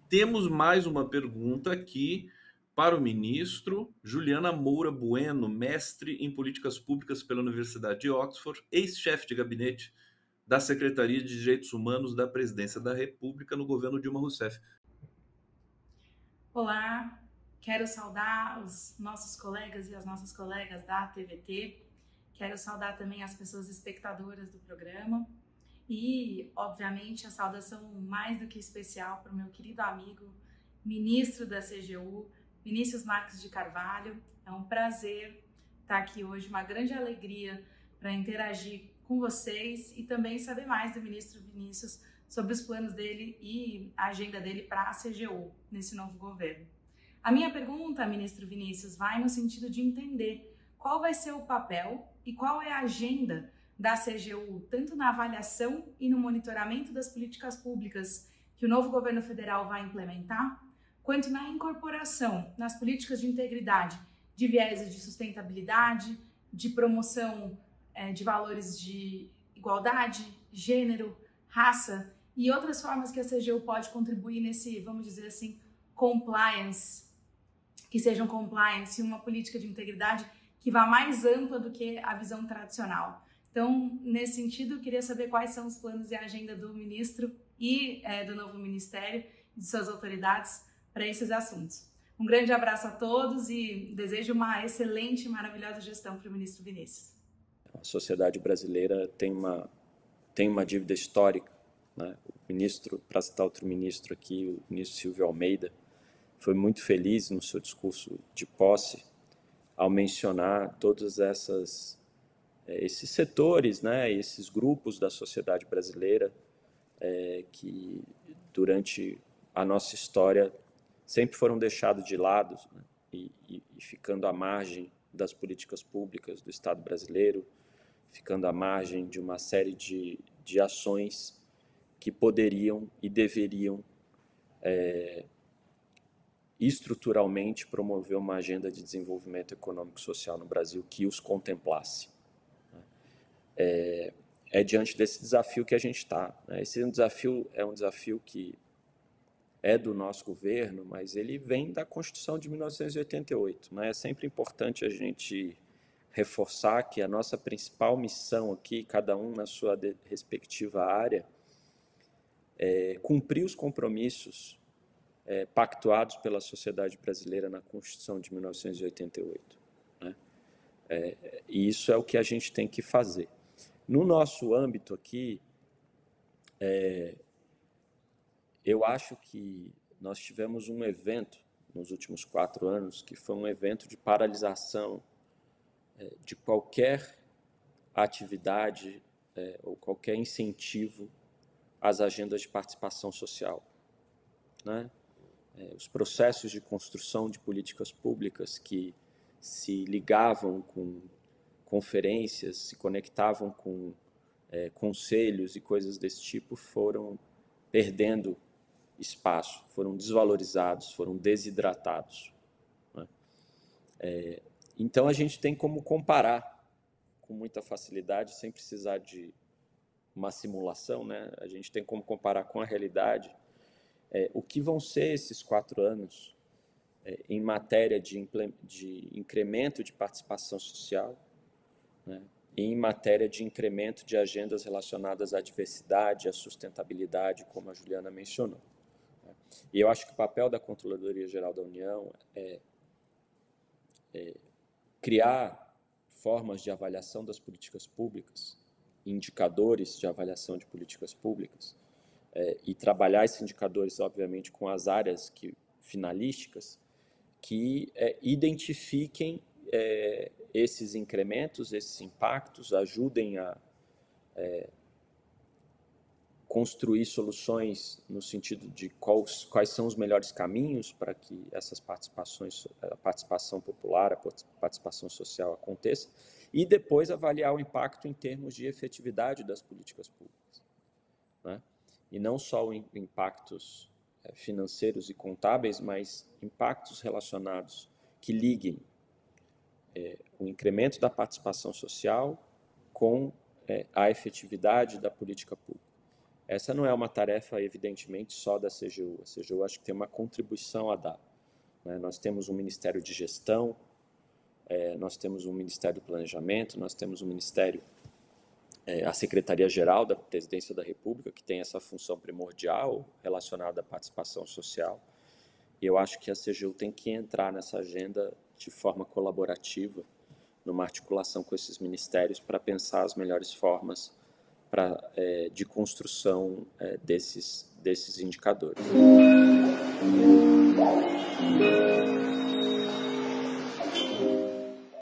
temos mais uma pergunta aqui para o ministro Juliana Moura Bueno, mestre em Políticas Públicas pela Universidade de Oxford, ex-chefe de gabinete da Secretaria de Direitos Humanos da Presidência da República no governo Dilma Rousseff. Olá, quero saudar os nossos colegas e as nossas colegas da TVT, quero saudar também as pessoas espectadoras do programa e, obviamente, a saudação mais do que especial para o meu querido amigo, ministro da CGU, Vinícius Marques de Carvalho. É um prazer estar aqui hoje, uma grande alegria para interagir com vocês e também saber mais do ministro Vinícius sobre os planos dele e a agenda dele para a CGU nesse novo governo. A minha pergunta, ministro Vinícius, vai no sentido de entender qual vai ser o papel e qual é a agenda da CGU, tanto na avaliação e no monitoramento das políticas públicas que o novo governo federal vai implementar, quanto na incorporação nas políticas de integridade de vieses de sustentabilidade, de promoção de valores de igualdade, gênero, raça e outras formas que a CGU pode contribuir nesse, vamos dizer assim, compliance, que sejam compliance, uma política de integridade que vá mais ampla do que a visão tradicional. Então, nesse sentido, eu queria saber quais são os planos e a agenda do ministro e do novo ministério e de suas autoridades para esses assuntos. Um grande abraço a todos e desejo uma excelente e maravilhosa gestão para o ministro Vinícius. A sociedade brasileira tem uma dívida histórica, né? O ministro, para citar outro ministro aqui, o ministro Silvio Almeida, foi muito feliz no seu discurso de posse ao mencionar todos esses setores, né, esses grupos da sociedade brasileira que durante a nossa história sempre foram deixados de lado, né, e ficando à margem das políticas públicas do Estado brasileiro, ficando à margem de uma série de ações que poderiam e deveriam estruturalmente promover uma agenda de desenvolvimento econômico e social no Brasil que os contemplasse. É diante desse desafio que a gente está. Né? Esse é um desafio que é do nosso governo, mas ele vem da Constituição de 1988. Né? É sempre importante a gente reforçar que a nossa principal missão aqui, cada um na sua respectiva área, é cumprir os compromissos pactuados pela sociedade brasileira na Constituição de 1988. Né? E isso é o que a gente tem que fazer. No nosso âmbito aqui, eu acho que nós tivemos um evento nos últimos 4 anos que foi um evento de paralisação de qualquer atividade ou qualquer incentivo às agendas de participação social. Né? Os processos de construção de políticas públicas que se ligavam com conferências, se conectavam com conselhos e coisas desse tipo foram perdendo espaço, foram desvalorizados, foram desidratados. Né? Então a gente tem como comparar com muita facilidade, sem precisar de uma simulação, né? A gente tem como comparar com a realidade o que vão ser esses 4 anos em matéria de incremento de participação social, né? E em matéria de incremento de agendas relacionadas à diversidade, à sustentabilidade, como a Juliana mencionou. Né? E eu acho que o papel da Controladoria Geral da União é criar formas de avaliação das políticas públicas, indicadores de avaliação de políticas públicas, e trabalhar esses indicadores, obviamente, com as áreas finalísticas que identifiquem esses incrementos, esses impactos, ajudem a construir soluções no sentido de quais são os melhores caminhos para que essas participações, a participação popular, a participação social aconteça, e depois avaliar o impacto em termos de efetividade das políticas públicas. Né? E não só impactos financeiros e contábeis, mas impactos relacionados que liguem o incremento da participação social com a efetividade da política pública. Essa não é uma tarefa, evidentemente, só da CGU. A CGU acho que tem uma contribuição a dar, né? Nós temos um Ministério de Gestão, nós temos um Ministério do Planejamento, nós temos um Ministério, a Secretaria-Geral da Presidência da República, que tem essa função primordial relacionada à participação social. E eu acho que a CGU tem que entrar nessa agenda de forma colaborativa, numa articulação com esses ministérios, para pensar as melhores formas de construção desses indicadores.